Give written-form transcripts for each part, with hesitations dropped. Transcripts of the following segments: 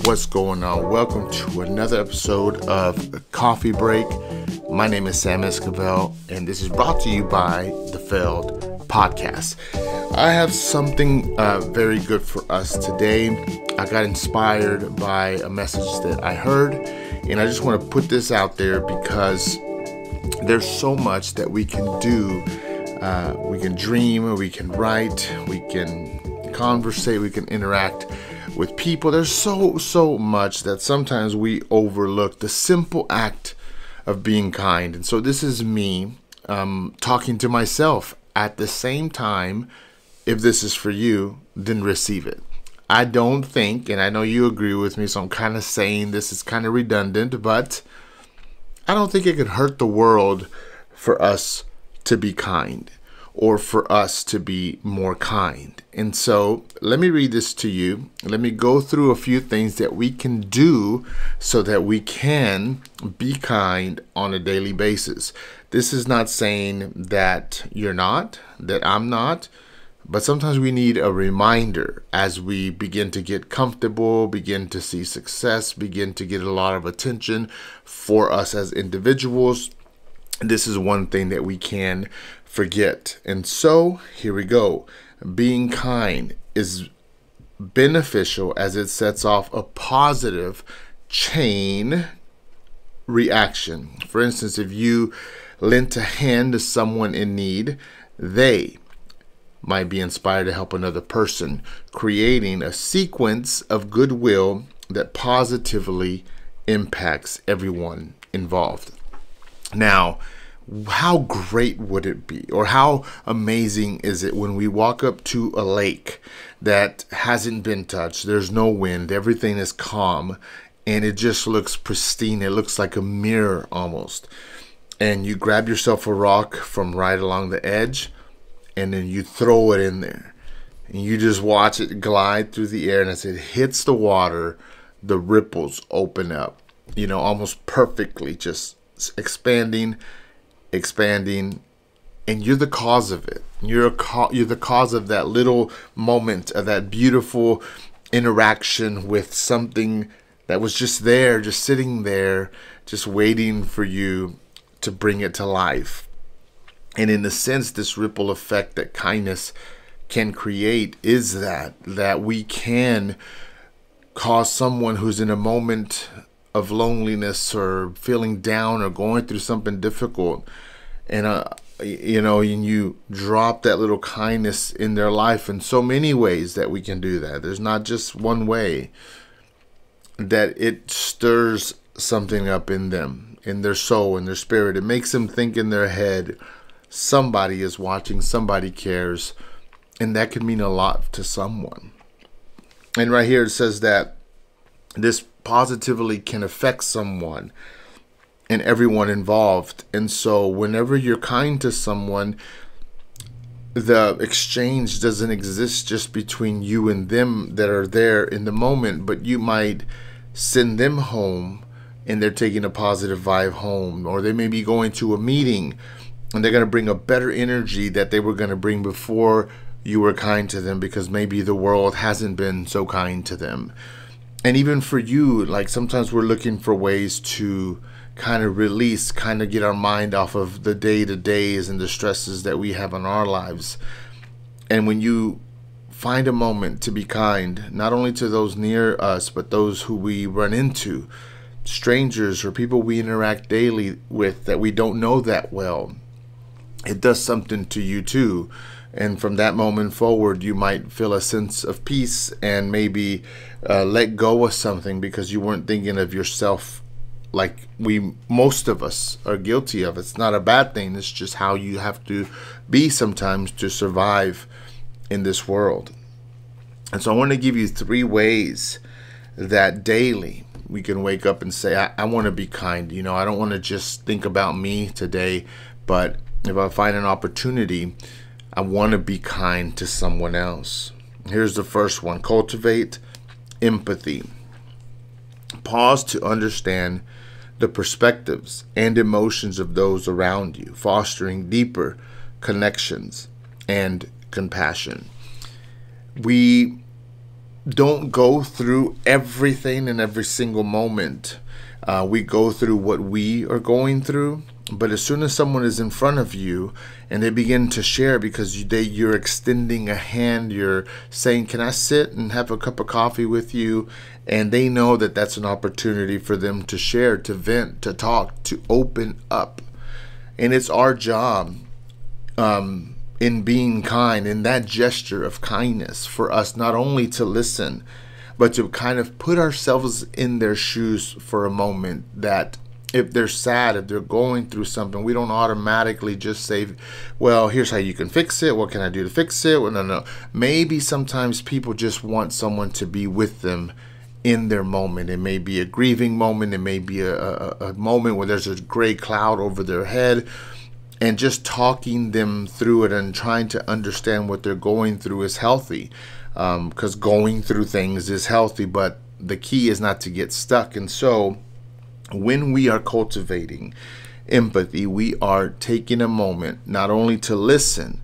What's going on? Welcome to another episode of Coffee Break. My name is Sam Esquivel, and this is brought to you by the Failed Podcast. I have something very good for us today. I got inspired by a message that I heard, and I just want to put this out there because there's so much that we can do. We can dream, we can write, we can conversate, we can interact with people. There's so much that sometimes we overlook the simple act of being kind. And so this is me talking to myself at the same time. If this is for you, then receive it. I don't think, and I know you agree with me, so I'm kind of saying this is kind of redundant, but I don't think it could hurt the world for us to be kind, or for us to be more kind. And so let me read this to you. Let me go through a few things that we can do so that we can be kind on a daily basis. This is not saying that you're not, that I'm not, but sometimes we need a reminder as we begin to get comfortable, begin to see success, begin to get a lot of attention for us as individuals. This is one thing that we can forget. And so here we go. Being kind is beneficial as it sets off a positive chain reaction. For instance, if you lent a hand to someone in need, they might be inspired to help another person, creating a sequence of goodwill that positively impacts everyone involved. Now, how great would it be, or how amazing is it when we walk up to a lake that hasn't been touched, there's no wind, everything is calm, and it just looks pristine. It looks like a mirror almost. And you grab yourself a rock from right along the edge, and then you throw it in there. And you just watch it glide through the air, and as it hits the water, the ripples open up, almost perfectly, just expanding, and you're the cause of it. You're the cause of that little moment, of that beautiful interaction with something that was just there, just sitting there, just waiting for you to bring it to life. And in a sense, this ripple effect that kindness can create is that we can cause someone who's in a moment of loneliness or feeling down or going through something difficult, and and you drop that little kindness in their life. In so many ways that we can do that. There's not just one way. That it stirs something up in them, in their soul, in their spirit. It makes them think in their head, somebody is watching, somebody cares, and that could mean a lot to someone. And right here it says that this positively can affect someone and everyone involved. And so whenever you're kind to someone, the exchange doesn't exist just between you and them that are there in the moment, but you might send them home and they're taking a positive vibe home, or they may be going to a meeting and they're going to bring a better energy that they were going to bring before you were kind to them, because maybe the world hasn't been so kind to them. And even for you, like sometimes we're looking for ways to kind of release, kind of get our mind off of the day-to-days and the stresses that we have in our lives. And when you find a moment to be kind, not only to those near us, but those who we run into, strangers or people we interact daily with that we don't know that well, it does something to you too. And from that moment forward, you might feel a sense of peace and maybe let go of something because you weren't thinking of yourself like most of us are guilty of. It's not a bad thing. It's just how you have to be sometimes to survive in this world. And so I want to give you 3 ways that daily we can wake up and say, I want to be kind. I don't want to just think about me today, but if I find an opportunity, I want to be kind to someone else. Here's the first one. Cultivate empathy. Pause to understand the perspectives and emotions of those around you, fostering deeper connections and compassion. We don't go through everything in every single moment. We go through what we are going through, but as soon as someone is in front of you and they begin to share, because you're extending a hand, you're saying, "Can I sit and have a cup of coffee with you?" And they know that that's an opportunity for them to share, to vent, to talk, to open up. And it's our job, in being kind, in that gesture of kindness, for us not only to listen, but to kind of put ourselves in their shoes for a moment, that if they're sad, if they're going through something, we don't automatically just say, "Well, here's how you can fix it. What can I do to fix it?" Well, no. Maybe sometimes people just want someone to be with them in their moment. It may be a grieving moment. It may be a moment where there's a gray cloud over their head. And just talking them through it and trying to understand what they're going through is healthy, because going through things is healthy, but the key is not to get stuck. And so when we are cultivating empathy, we are taking a moment not only to listen,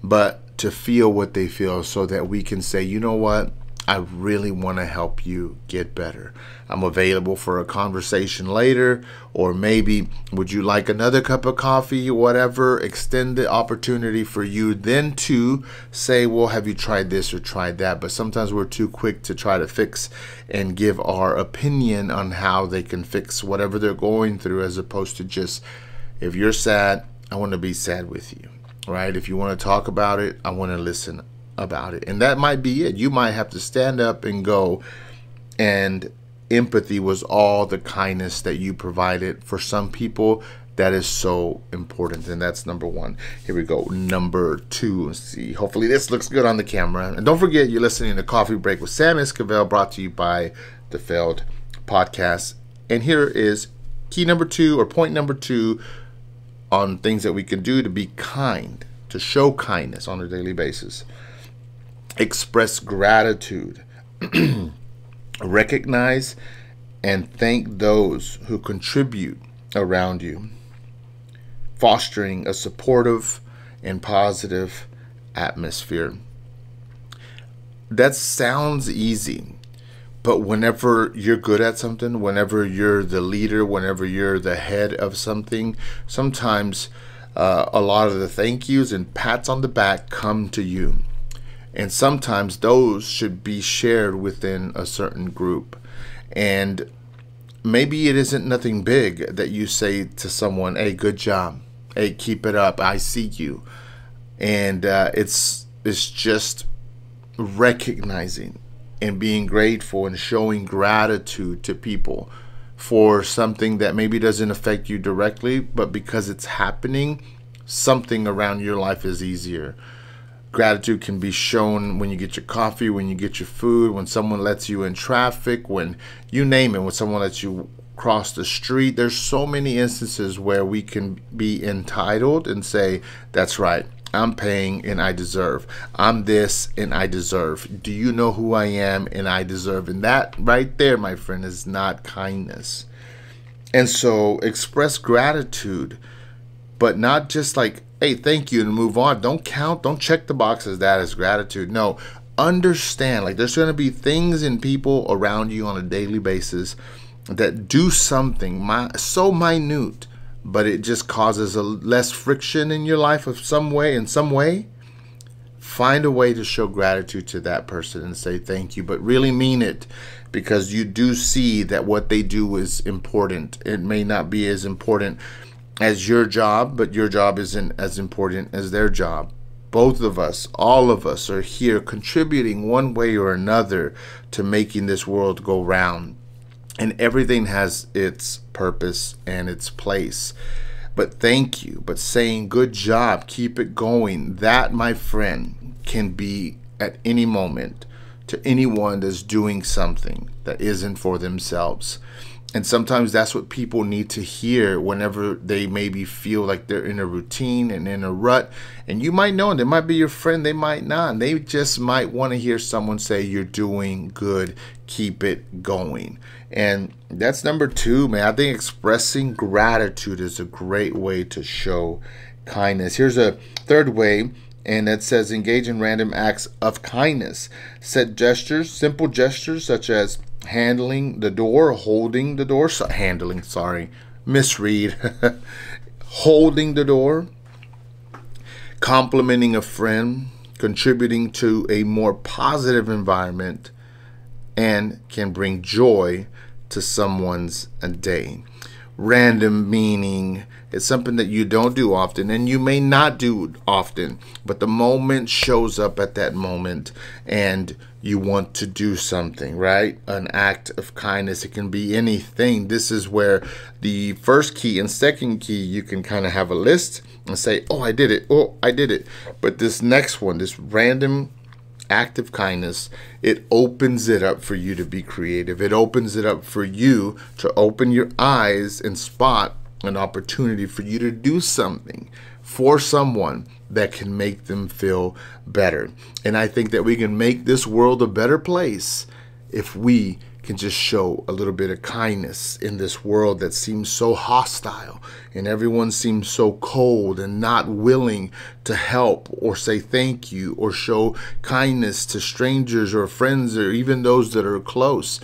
but to feel what they feel, so that we can say, "You know what? I really want to help you get better. I'm available for a conversation later," or maybe, "Would you like another cup of coffee?" Whatever. Extend the opportunity for you then to say, "Well, have you tried this or tried that?" But sometimes we're too quick to try to fix and give our opinion on how they can fix whatever they're going through, as opposed to just, "If you're sad, I want to be sad with you." Right? If you want to talk about it, I want to listen about it. And that might be it. You might have to stand up and go, and empathy was all the kindness that you provided. For some people, that is so important. And that's number one. Here we go. Number two. Let's see. Hopefully this looks good on the camera. And don't forget, you're listening to Coffee Break with Sam Esquivel, brought to you by the Failed Podcast. And here is key number two, or point number two, on things that we can do to be kind, to show kindness on a daily basis. Express gratitude. Recognize and thank those who contribute around you, fostering a supportive and positive atmosphere. That sounds easy, but whenever you're good at something, whenever you're the leader, whenever you're the head of something, sometimes a lot of the thank yous and pats on the back come to you. And sometimes those should be shared within a certain group. And maybe it isn't nothing big that you say to someone, "Hey, good job. Hey, keep it up. I see you." And it's just recognizing and being grateful and showing gratitude to people for something that maybe doesn't affect you directly, but because it's happening, something around your life is easier. Gratitude can be shown when you get your coffee, when you get your food, when someone lets you in traffic, when you name it, when someone lets you cross the street. There's so many instances where we can be entitled and say, "That's right, I'm paying and I deserve. I'm this and I deserve. Do you know who I am and I deserve?" And that right there, my friend, is not kindness. And so express gratitude, but not just like, "Hey, thank you," and move on. Don't check the boxes. That is gratitude. No, understand, like, there's going to be things and people around you on a daily basis that do something so minute, but it just causes a less friction in your life of some way. In some way, find a way to show gratitude to that person and say thank you, but really mean it, because you do see that what they do is important. It may not be as important as your job, but your job isn't as important as their job. Both of us, all of us, are here contributing one way or another to making this world go round. And everything has its purpose and its place. But thank you, but saying good job, keep it going, that, my friend, can be at any moment to anyone that's doing something that isn't for themselves. And sometimes that's what people need to hear whenever they maybe feel like they're in a routine and in a rut. And you might know, and they might be your friend, they might not. They just might want to hear someone say, "You're doing good, keep it going." And that's number two, man. I think expressing gratitude is a great way to show kindness. Here's a third way And it says engage in random acts of kindness. Set gestures, simple gestures such as holding the door, misread. Holding the door, complimenting a friend, contributing to a more positive environment, and can bring joy to someone's day. Random meaning it's something that you don't do often, and you may not do often, but the moment shows up at that moment and you want to do something, right? An act of kindness. It can be anything. This is where the first key and second key, you can kind of have a list and say, oh, I did it. Oh, I did it. But this next one, this random act of kindness, it opens it up for you to be creative. It opens it up for you to open your eyes and spot an opportunity for you to do something for someone that can make them feel better. And I think that we can make this world a better place if we can just show a little bit of kindness in this world that seems so hostile and everyone seems so cold and not willing to help or say thank you or show kindness to strangers or friends or even those that are close.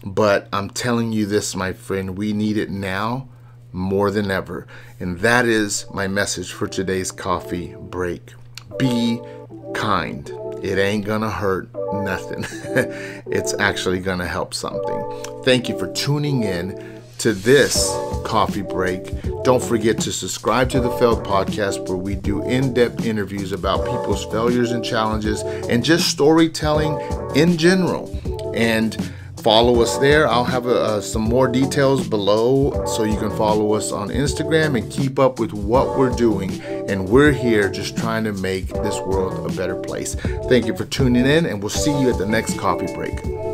But I'm telling you this, my friend, we need it now more than ever. And that is my message for today's coffee break. Be kind. It ain't gonna hurt nothing. It's actually gonna help something. Thank you for tuning in to this coffee break. Don't forget to subscribe to the Failed Podcast, where we do in-depth interviews about people's failures and challenges and just storytelling in general. And follow us there. I'll have some more details below so you can follow us on Instagram and keep up with what we're doing. And we're here just trying to make this world a better place. Thank you for tuning in, and we'll see you at the next coffee break.